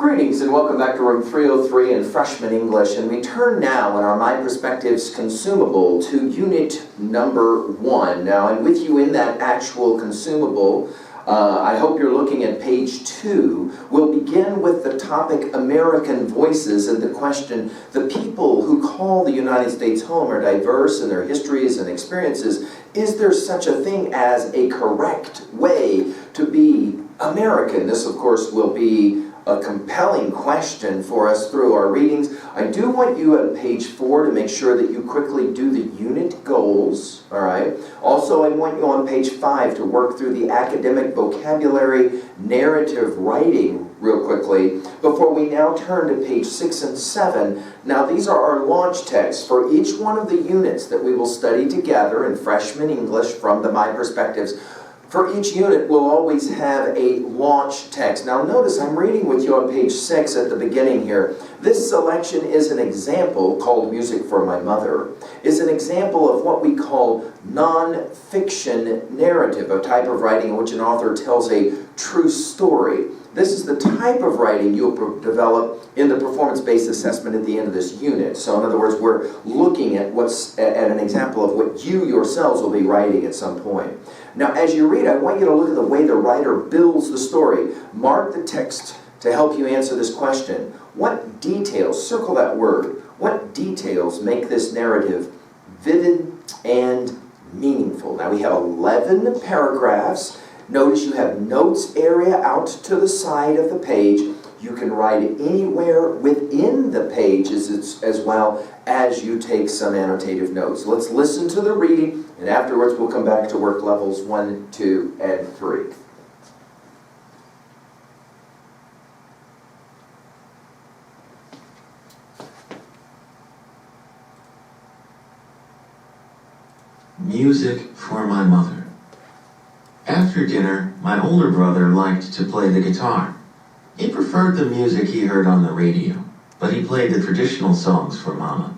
Greetings and welcome back to room 303 in Freshman English, and we turn now in our MyPerspectives consumable to unit number 1. Now I'm with you in that actual consumable. I hope you're looking at page 2. We'll begin with the topic American Voices and the question, the people who call the United States home are diverse in their histories and experiences. Is there such a thing as a correct way to be American? This, of course, will be a compelling question for us through our readings. I do want you on page 4 to make sure that you quickly do the unit goals, all right? Also, I want you on page 5 to work through the academic vocabulary narrative writing real quickly before we now turn to page 6 and 7. Now, these are our launch texts for each one of the units that we will study together in Freshman English from the MyPerspectives. For each unit, we'll always have a launch text. Now notice I'm reading with you on page 6 at the beginning here. This selection is an example, called Music for My Mother, is an example of what we call non-fiction narrative, a type of writing in which an author tells a true story. This is the type of writing you'll develop in the performance-based assessment at the end of this unit. So in other words, we're looking at an example of what you yourselves will be writing at some point. Now, as you read, I want you to look at the way the writer builds the story. Mark the text to help you answer this question. What details, circle that word, what details make this narrative vivid and meaningful? Now, we have 11 paragraphs. Notice you have notes area out to the side of the page. You can write anywhere within the pages as well as you take some annotative notes. Let's listen to the reading, and afterwards we'll come back to work levels 1, 2, and 3. Music for my mother. After dinner, my older brother liked to play the guitar. He preferred the music he heard on the radio, but he played the traditional songs for Mama.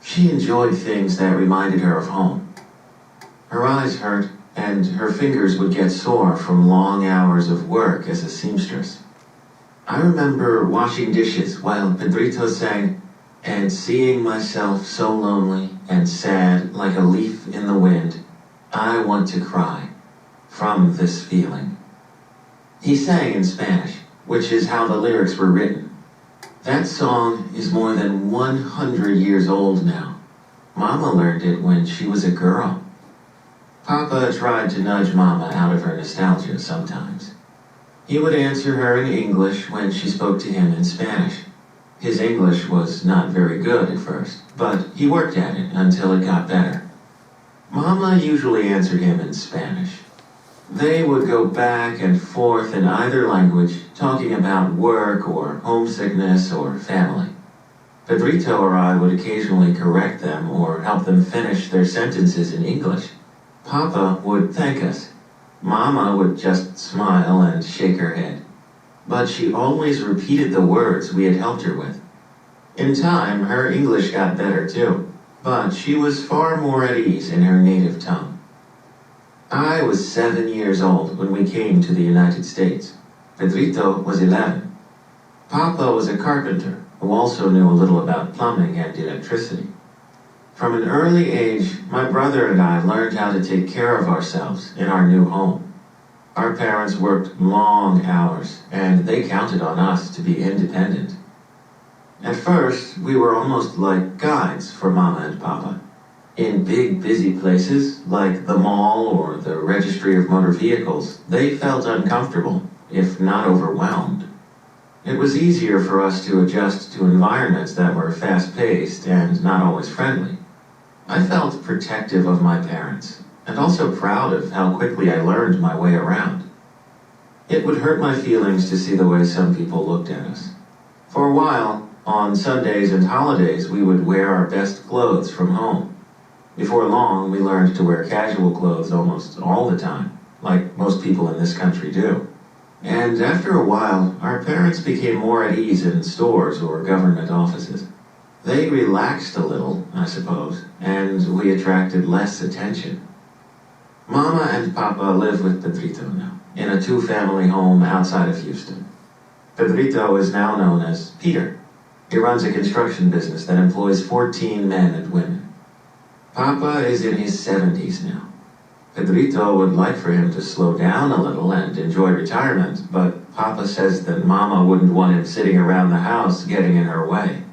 She enjoyed things that reminded her of home. Her eyes hurt, and her fingers would get sore from long hours of work as a seamstress. I remember washing dishes while Pedrito sang, "And seeing myself so lonely and sad like a leaf in the wind, I want to cry from this feeling." He sang in Spanish, which is how the lyrics were written. That song is more than 100 years old now. Mama learned it when she was a girl. Papa tried to nudge Mama out of her nostalgia sometimes. He would answer her in English when she spoke to him in Spanish. His English was not very good at first, but he worked at it until it got better. Mama usually answered him in Spanish. They would go back and forth in either language, talking about work or homesickness or family. Pedrito or I would occasionally correct them or help them finish their sentences in English. Papa would thank us. Mama would just smile and shake her head. But she always repeated the words we had helped her with. In time, her English got better too, but she was far more at ease in her native tongue. I was 7 years old when we came to the United States. Pedrito was 11. Papa was a carpenter who also knew a little about plumbing and electricity. From an early age, my brother and I learned how to take care of ourselves in our new home. Our parents worked long hours, and they counted on us to be independent. At first, we were almost like guides for Mama and Papa. In big, busy places, like the mall or the registry of motor vehicles, they felt uncomfortable, if not overwhelmed. It was easier for us to adjust to environments that were fast-paced and not always friendly. I felt protective of my parents, and also proud of how quickly I learned my way around. It would hurt my feelings to see the way some people looked at us. For a while, on Sundays and holidays, we would wear our best clothes from home. Before long, we learned to wear casual clothes almost all the time, like most people in this country do. And after a while, our parents became more at ease in stores or government offices. They relaxed a little, I suppose, and we attracted less attention. Mama and Papa live with Pedrito now, in a 2-family home outside of Houston. Pedrito is now known as Peter. He runs a construction business that employs 14 men and women. Papa is in his 70s now. Pedrito would like for him to slow down a little and enjoy retirement, but Papa says that Mama wouldn't want him sitting around the house getting in her way.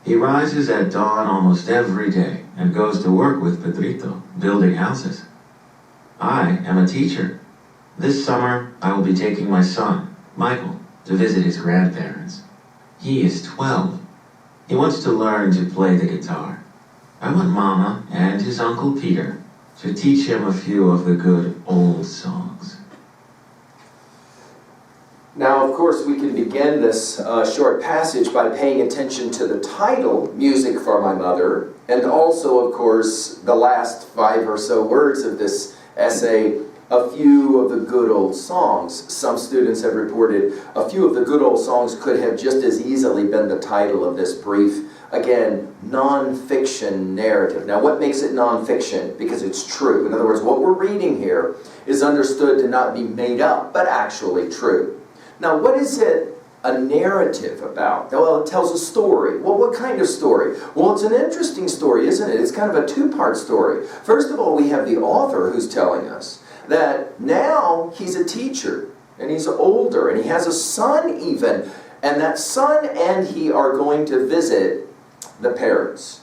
He rises at dawn almost every day and goes to work with Pedrito, building houses. I am a teacher. This summer, I will be taking my son, Michael, to visit his grandparents. He is 12. He wants to learn to play the guitar. I want Mama and his Uncle Peter to teach him a few of the good old songs. Now, of course, we can begin this short passage by paying attention to the title, Music for My Mother, and also, of course, the last 5 or so words of this essay, a few of the good old songs. Some students have reported a few of the good old songs could have just as easily been the title of this brief, again, non-fiction narrative. Now, what makes it non-fiction? Because it's true. In other words, what we're reading here is understood to not be made up, but actually true. Now, what is it a narrative about? Well, it tells a story. Well, what kind of story? Well, it's an interesting story, isn't it? It's kind of a two-part story. First of all, we have the author who's telling us that now he's a teacher, and he's older, and he has a son even, and that son and he are going to visit the parents.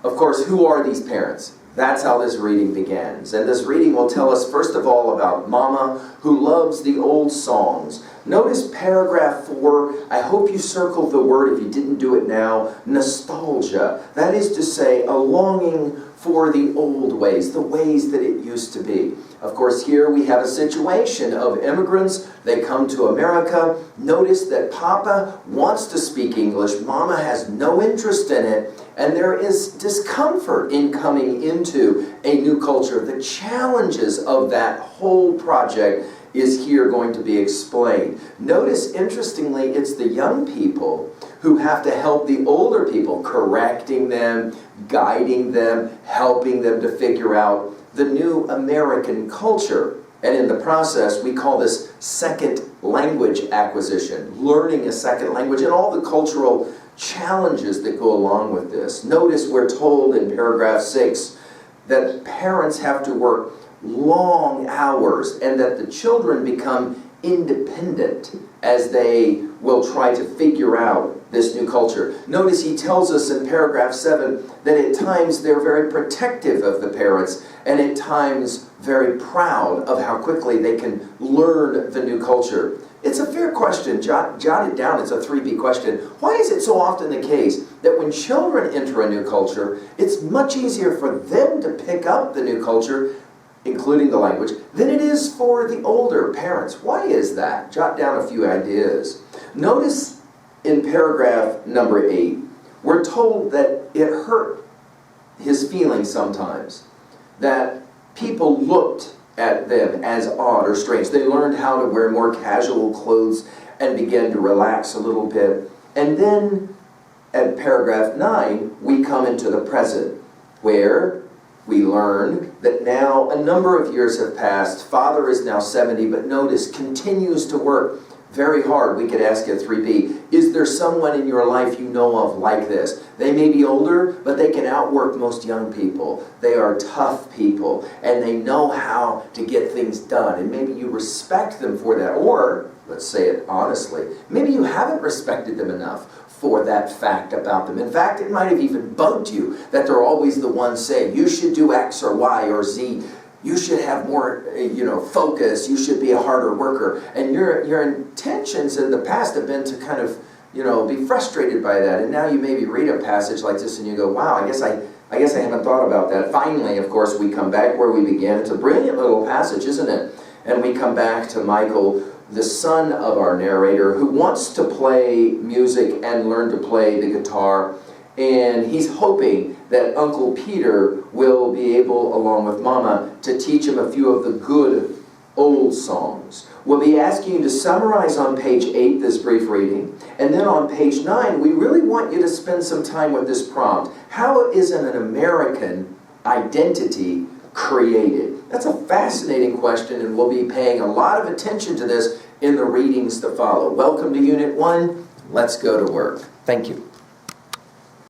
Of course, who are these parents? That's how this reading begins. And this reading will tell us, first of all, about Mama, who loves the old songs. Notice paragraph 4. I hope you circled the word, if you didn't do it now, nostalgia. That is to say, a longing for the old ways, the ways that it used to be. Of course, here we have a situation of immigrants. They come to America. Notice that Papa wants to speak English. Mama has no interest in it. And there is discomfort in coming into a new culture. The challenges of that whole project is here going to be explained. Notice, interestingly, it's the young people who have to help the older people, correcting them, guiding them, helping them to figure out the new American culture. And in the process, we call this second language acquisition, learning a second language, and all the cultural challenges that go along with this. Notice we're told in paragraph 6 that parents have to work long hours and that the children become independent as they will try to figure out this new culture. Notice he tells us in paragraph 7 that at times they're very protective of the parents and at times very proud of how quickly they can learn the new culture. It's a fair question. Jot it down. It's a 3B question. Why is it so often the case that when children enter a new culture, it's much easier for them to pick up the new culture, including the language, than it is for the older parents? Why is that? Jot down a few ideas. Notice in paragraph number 8, we're told that it hurt his feelings sometimes, that people looked at them as odd or strange. They learned how to wear more casual clothes and began to relax a little bit. And then at paragraph 9, we come into the present, where we learn that now a number of years have passed. Father is now 70, but notice, continues to work very hard. We could ask at 3B, is there someone in your life you know of like this? They may be older, but they can outwork most young people. They are tough people, and they know how to get things done. And maybe you respect them for that. Or, let's say it honestly, maybe you haven't respected them enough for that fact about them. In fact, it might have even bugged you that they're always the ones saying, you should do X or Y or Z. You should have more, focus. You should be a harder worker. And your intentions in the past have been to kind of, be frustrated by that. And now you maybe read a passage like this and you go, wow, I guess I haven't thought about that. Finally, of course, we come back where we began. It's a brilliant little passage, isn't it? And we come back to Michael, the son of our narrator, who wants to play music and learn to play the guitar. And he's hoping that Uncle Peter will be able, along with Mama, to teach him a few of the good old songs. We'll be asking you to summarize on page 8 this brief reading. And then on page 9, we really want you to spend some time with this prompt. How is an American identity created? That's a fascinating question, and we'll be paying a lot of attention to this in the readings to follow. Welcome to Unit 1. Let's go to work. Thank you.